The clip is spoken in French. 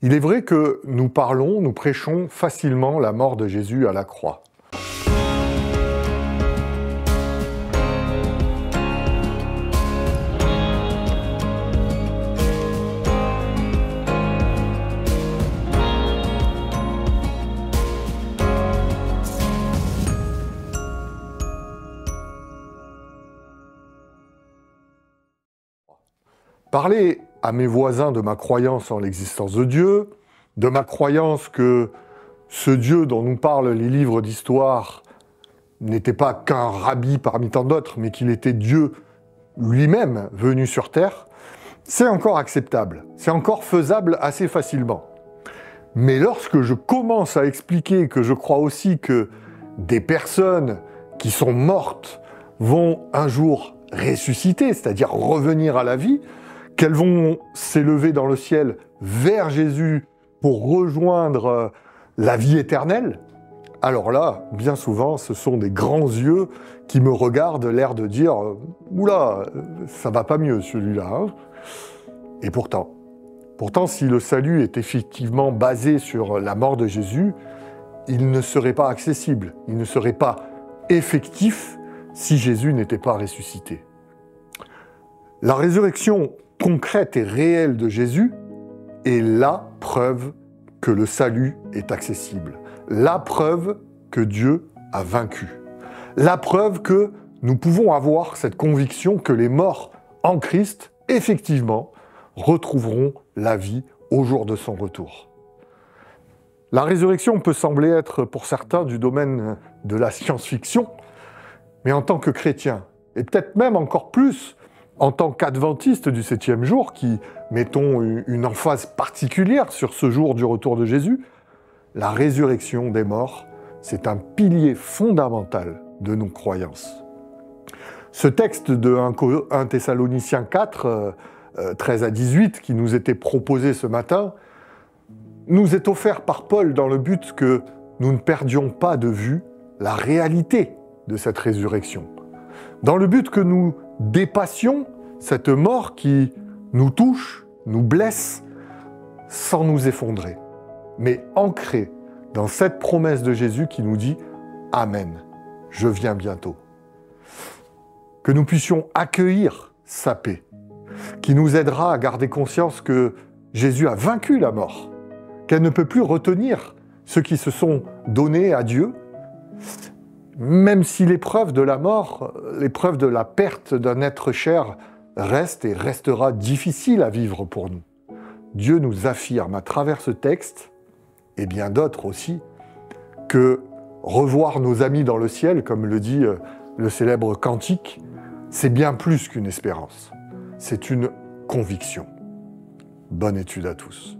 Il est vrai que nous prêchons facilement la mort de Jésus à la croix. Parler à mes voisins de ma croyance en l'existence de Dieu, de ma croyance que ce Dieu dont nous parlent les livres d'histoire n'était pas qu'un rabbi parmi tant d'autres, mais qu'il était Dieu lui-même venu sur terre, c'est encore acceptable, c'est encore faisable assez facilement. Mais lorsque je commence à expliquer que je crois aussi que des personnes qui sont mortes vont un jour ressusciter, c'est-à-dire revenir à la vie, qu'elles vont s'élever dans le ciel vers Jésus pour rejoindre la vie éternelle, alors là, bien souvent, ce sont des grands yeux qui me regardent, l'air de dire « Oula, ça va pas mieux celui-là hein ». Et pourtant, si le salut est effectivement basé sur la mort de Jésus, il ne serait pas accessible, il ne serait pas effectif si Jésus n'était pas ressuscité. La résurrection concrète et réelle de Jésus est la preuve que le salut est accessible, la preuve que Dieu a vaincu, la preuve que nous pouvons avoir cette conviction que les morts en Christ, effectivement, retrouveront la vie au jour de son retour. La résurrection peut sembler être pour certains du domaine de la science-fiction, mais en tant que chrétien, et peut-être même encore plus en tant qu'adventiste du 7e jour, qui mettons une emphase particulière sur ce jour du retour de Jésus, la résurrection des morts, c'est un pilier fondamental de nos croyances. Ce texte de 1 Thessaloniciens 4, 13 à 18, qui nous était proposé ce matin, nous est offert par Paul dans le but que nous ne perdions pas de vue la réalité de cette résurrection, dans le but que nous dépassions cette mort qui nous touche, nous blesse, sans nous effondrer, mais ancrée dans cette promesse de Jésus qui nous dit « Amen, je viens bientôt ». Que nous puissions accueillir sa paix, qui nous aidera à garder conscience que Jésus a vaincu la mort, qu'elle ne peut plus retenir ceux qui se sont donnés à Dieu, même si l'épreuve de la mort, l'épreuve de la perte d'un être cher reste et restera difficile à vivre pour nous. Dieu nous affirme à travers ce texte, et bien d'autres aussi, que revoir nos amis dans le ciel, comme le dit le célèbre cantique, c'est bien plus qu'une espérance, c'est une conviction. Bonne étude à tous.